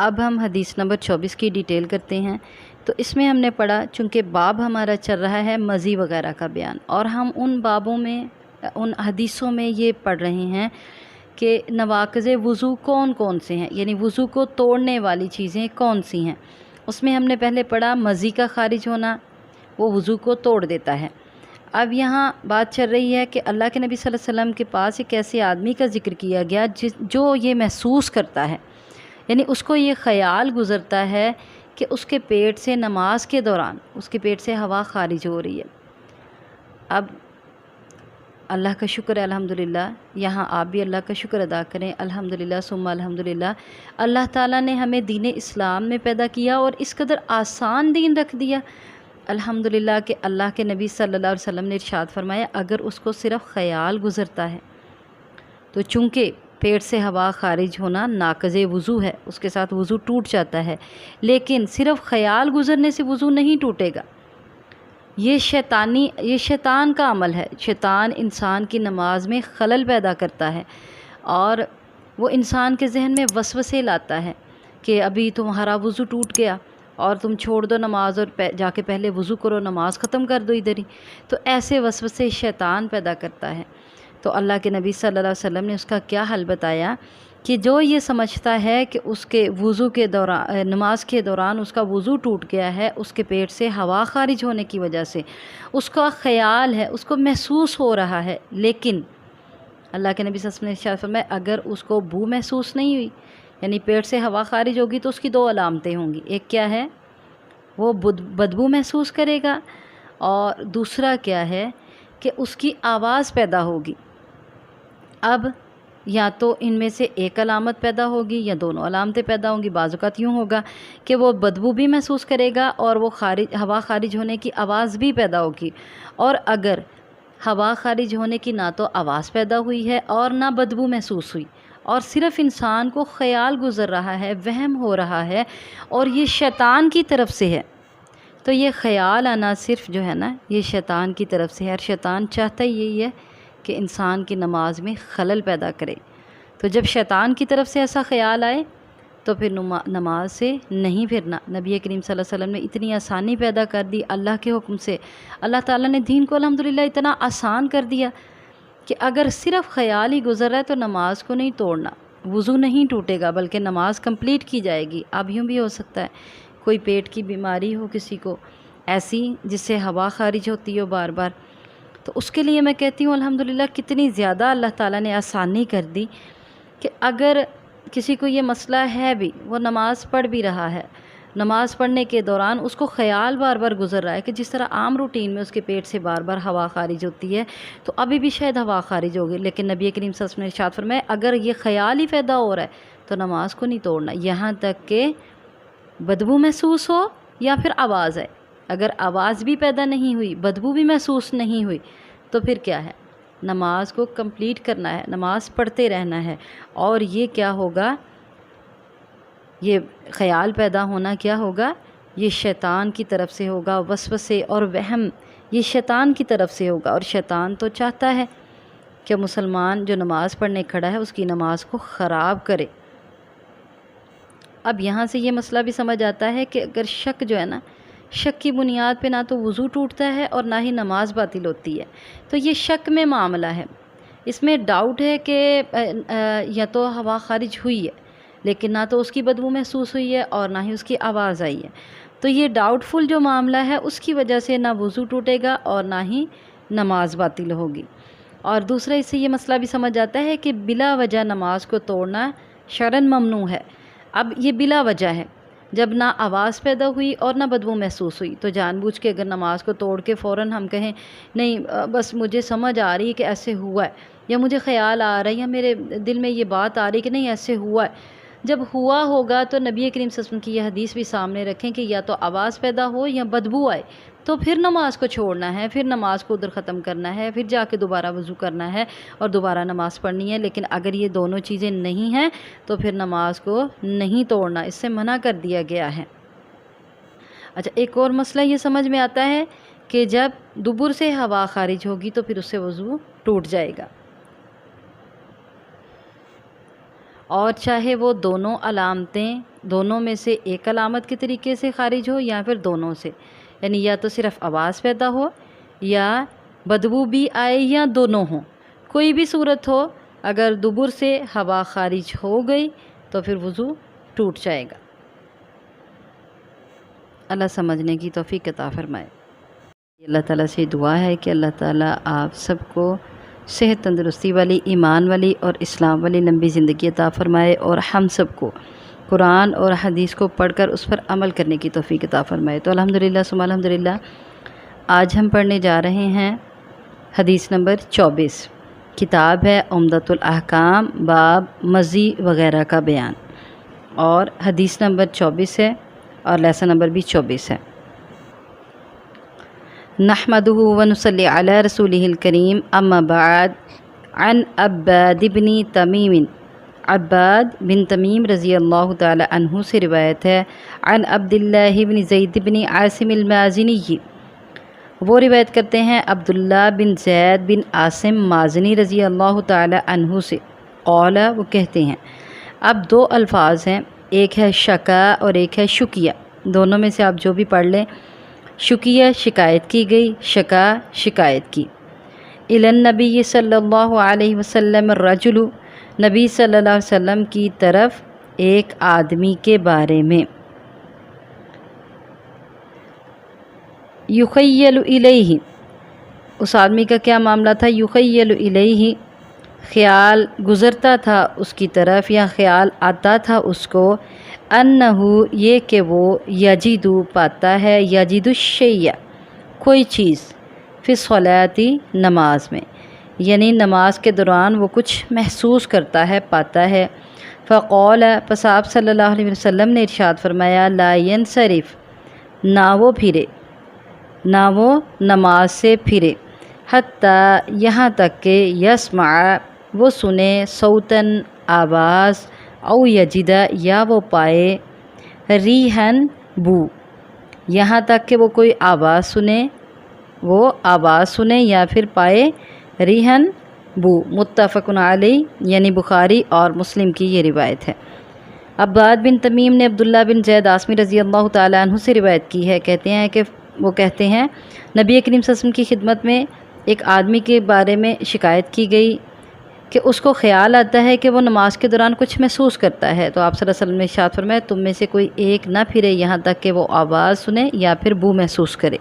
اب ہم حدیث نمبر 24 کی ڈیٹیل کرتے ہیں۔ تو اس میں ہم نے پڑھا، چونکہ باب ہمارا چل رہا ہے مزی وغیرہ کا بیان، اور ہم ان بابوں میں ان حدیثوں میں یہ پڑھ رہے ہیں کہ نواقض وضو کون کون سے ہیں، یعنی وضو کو توڑنے والی چیزیں کون سی ہیں۔ اس میں ہم نے پہلے پڑھا مزی کا خارج ہونا، وہ وضو کو توڑ دیتا ہے۔ اب یہاں بات چل رہی ہے کہ اللہ کے نبی صلی اللہ علیہ وسلم کے پاس ایک ایسے آدمی کا ذکر کیا گیا جو یہ محسوس کرتا ہے، یعنی اس کو یہ خیال گزرتا ہے کہ اس کے پیٹ سے نماز کے دوران اس کے پیٹ سے ہوا خارج ہو رہی ہے۔ اب اللہ کا شکر ہے الحمدللہ، یہاں آپ بھی اللہ کا شکر ادا کریں، الحمدللہ ثم الحمدللہ، اللہ تعالیٰ نے ہمیں دین اسلام میں پیدا کیا اور اس قدر آسان دین رکھ دیا الحمدللہ کہ اللہ کے نبی صلی اللہ علیہ وسلم نے ارشاد فرمایا اگر اس کو صرف خیال گزرتا ہے تو چونکہ پیٹ سے ہوا خارج ہونا ناقض وضو ہے، اس کے ساتھ وضو ٹوٹ جاتا ہے، لیکن صرف خیال گزرنے سے وضو نہیں ٹوٹے گا۔ یہ شیطان کا عمل ہے۔ شیطان انسان کی نماز میں خلل پیدا کرتا ہے اور وہ انسان کے ذہن میں وسوسے لاتا ہے کہ ابھی تمہارا وضو ٹوٹ گیا اور تم چھوڑ دو نماز اور جا کے پہلے وضو کرو، نماز ختم کر دو ادھر ہی۔ تو ایسے وسوسے شیطان پیدا کرتا ہے۔ تو اللہ کے نبی صلی اللہ علیہ وسلم نے اس کا کیا حل بتایا کہ جو یہ سمجھتا ہے کہ اس کے وضو کے دوران نماز کے دوران اس کا وضو ٹوٹ گیا ہے، اس کے پیٹ سے ہوا خارج ہونے کی وجہ سے اس کا خیال ہے، اس کو محسوس ہو رہا ہے، لیکن اللہ کے نبی صلی اللہ علیہ وسلم نے فرمایا اگر اس کو بو محسوس نہیں ہوئی، یعنی پیٹ سے ہوا خارج ہوگی تو اس کی دو علامتیں ہوں گی۔ ایک کیا ہے؟ وہ بدبو محسوس کرے گا، اور دوسرا کیا ہے کہ اس کی آواز پیدا ہوگی۔ اب یا تو ان میں سے ایک علامت پیدا ہوگی یا دونوں علامتیں پیدا ہوں گی۔ بعض اوقات یوں ہوگا کہ وہ بدبو بھی محسوس کرے گا اور وہ ہوا خارج ہونے کی آواز بھی پیدا ہوگی، اور اگر ہوا خارج ہونے کی نہ تو آواز پیدا ہوئی ہے اور نہ بدبو محسوس ہوئی، اور صرف انسان کو خیال گزر رہا ہے، وہم ہو رہا ہے، اور یہ شیطان کی طرف سے ہے، تو یہ خیال آنا صرف جو ہے نا یہ شیطان کی طرف سے ہے، اور شیطان چاہتا ہی یہی ہے کہ انسان کی نماز میں خلل پیدا کرے۔ تو جب شیطان کی طرف سے ایسا خیال آئے تو پھر نماز سے نہیں پھرنا۔ نبی کریم صلی اللہ علیہ وسلم نے اتنی آسانی پیدا کر دی اللہ کے حکم سے۔ اللہ تعالیٰ نے دین کو الحمدللہ اتنا آسان کر دیا کہ اگر صرف خیال ہی گزر رہا ہے تو نماز کو نہیں توڑنا، وضو نہیں ٹوٹے گا بلکہ نماز کمپلیٹ کی جائے گی۔ اب یوں بھی ہو سکتا ہے کوئی پیٹ کی بیماری ہو کسی کو ایسی جس سے ہوا خارج ہوتی ہو بار بار، تو اس کے لیے میں کہتی ہوں الحمدللہ کتنی زیادہ اللہ تعالیٰ نے آسانی کر دی کہ اگر کسی کو یہ مسئلہ ہے بھی، وہ نماز پڑھ بھی رہا ہے، نماز پڑھنے کے دوران اس کو خیال بار بار گزر رہا ہے کہ جس طرح عام روٹین میں اس کے پیٹ سے بار بار ہوا خارج ہوتی ہے تو ابھی بھی شاید ہوا خارج ہوگی، لیکن نبی کریم صلی اللہ علیہ وسلم نے ارشاد فرمایا اگر یہ خیال ہی پیدا ہو رہا ہے تو نماز کو نہیں توڑنا یہاں تک کہ بدبو محسوس ہو یا پھر آواز آئے۔ اگر آواز بھی پیدا نہیں ہوئی، بدبو بھی محسوس نہیں ہوئی، تو پھر کیا ہے؟ نماز کو کمپلیٹ کرنا ہے، نماز پڑھتے رہنا ہے۔ اور یہ کیا ہوگا؟ یہ خیال پیدا ہونا کیا ہوگا؟ یہ شیطان کی طرف سے ہوگا، وسوسے اور وہم یہ شیطان کی طرف سے ہوگا، اور شیطان تو چاہتا ہے کہ مسلمان جو نماز پڑھنے کھڑا ہے اس کی نماز کو خراب کرے۔ اب یہاں سے یہ مسئلہ بھی سمجھ آتا ہے کہ اگر شک جو ہے نا، شک کی بنیاد پہ نہ تو وضو ٹوٹتا ہے اور نہ ہی نماز باطل ہوتی ہے، تو یہ شک میں معاملہ ہے۔ اس میں ڈاؤٹ ہے کہ یا تو ہوا خارج ہوئی ہے لیکن نہ تو اس کی بدبو محسوس ہوئی ہے اور نہ ہی اس کی آواز آئی ہے، تو یہ ڈاؤٹ فل جو معاملہ ہے اس کی وجہ سے نہ وضو ٹوٹے گا اور نہ ہی نماز باطل ہوگی۔ اور دوسرا اس سے یہ مسئلہ بھی سمجھ آتا ہے کہ بلا وجہ نماز کو توڑنا شرعاً ممنوع ہے۔ اب یہ بلا وجہ ہے، جب نہ آواز پیدا ہوئی اور نہ بدبو محسوس ہوئی، تو جان بوجھ کے اگر نماز کو توڑ کے فوراً ہم کہیں نہیں بس مجھے سمجھ آ رہی ہے کہ ایسے ہوا ہے، یا مجھے خیال آ رہا ہے یا میرے دل میں یہ بات آ رہی ہے کہ نہیں ایسے ہوا ہے، جب ہوا ہوگا تو نبی کریم صلی اللہ علیہ وسلم کی یہ حدیث بھی سامنے رکھیں کہ یا تو آواز پیدا ہو یا بدبو آئے، تو پھر نماز کو چھوڑنا ہے، پھر نماز کو ادھر ختم کرنا ہے، پھر جا کے دوبارہ وضو کرنا ہے اور دوبارہ نماز پڑھنی ہے۔ لیکن اگر یہ دونوں چیزیں نہیں ہیں تو پھر نماز کو نہیں توڑنا، اس سے منع کر دیا گیا ہے۔ اچھا، ایک اور مسئلہ یہ سمجھ میں آتا ہے کہ جب دبر سے ہوا خارج ہوگی تو پھر اس سے وضو ٹوٹ جائے گا، اور چاہے وہ دونوں علامتیں دونوں میں سے ایک علامت کے طریقے سے خارج ہو یا پھر دونوں سے، یعنی یا تو صرف آواز پیدا ہو یا بدبو بھی آئے یا دونوں ہوں، کوئی بھی صورت ہو، اگر دبر سے ہوا خارج ہو گئی تو پھر وضو ٹوٹ جائے گا۔ اللہ سمجھنے کی توفیق عطا فرمائے۔ اللہ تعالیٰ سے دعا ہے کہ اللہ تعالیٰ آپ سب کو صحت تندرستی والی، ایمان والی اور اسلام والی لمبی زندگی عطا فرمائے، اور ہم سب کو قرآن اور حدیث کو پڑھ کر اس پر عمل کرنے کی توفیق عطا فرمائے۔ تو الحمدللہ ثم الحمدللہ، آج ہم پڑھنے جا رہے ہیں حدیث نمبر 24، کتاب ہے عمدۃ الاحکام، باب مزی وغیرہ کا بیان، اور حدیث نمبر 24 ہے اور لیسن نمبر بھی 24 ہے۔ نحمدہ ونصلی علی رسولہ الکریم، اما بعد، عن عباد بن تمیم رضی اللہ تعالی عنہ سے روایت ہے، عن عبداللہ بن زید بن عاصم المازنی، وہ روایت کرتے ہیں عبداللہ بن زید بن عاصم مازنی رضی اللہ تعالی عنہ سے، قال، وہ کہتے ہیں، اب دو الفاظ ہیں، ایک ہے شکا اور ایک ہے شکیہ، دونوں میں سے آپ جو بھی پڑھ لیں۔ شکیہ شکایت کی گئی، شکا شکایت کی۔ الی النبی صلی اللہ علیہ وسلم الرجل، نبی صلی اللہ علیہ وسلم کی طرف ایک آدمی کے بارے میں، یخیل الیہ، اس آدمی کا کیا معاملہ تھا؟ یخیل الیہ، خیال گزرتا تھا اس کی طرف یا خیال آتا تھا اس کو، انہو، یہ کہ وہ، یجدو پاتا ہے، یجد الشیء، کوئی چیز، فی الصلاۃ، نماز میں، یعنی نماز کے دوران وہ کچھ محسوس کرتا ہے، پاتا ہے۔ فقال، پس آپ صلی اللہ علیہ وسلم نے ارشاد فرمایا، لا ینصرف، نہ وہ پھرے، نہ وہ نماز سے پھرے، حتیٰ، یہاں تک کہ، یسمع، وہ سنے، صوتاً، آواز، او یجد، یا وہ پائے، ریحن، بو، یہاں تک کہ وہ کوئی آواز سنے، وہ آواز سنے یا پھر پائے ریحن، بو۔ متفق علیہ، یعنی بخاری اور مسلم کی یہ روایت ہے۔ عباد بن تمیم نے عبداللہ بن زید عاصمی رضی اللہ تعالیٰ عنہ سے روایت کی ہے، کہتے ہیں کہ وہ کہتے ہیں، نبی کریم صلی اللہ علیہ وسلم کی خدمت میں ایک آدمی کے بارے میں شکایت کی گئی کہ اس کو خیال آتا ہے کہ وہ نماز کے دوران کچھ محسوس کرتا ہے، تو آپ صلی اللہ علیہ وسلم نے ارشاد فرمایا، تم میں سے کوئی ایک نہ پھرے یہاں تک کہ وہ آواز سنے یا پھر بو محسوس کرے۔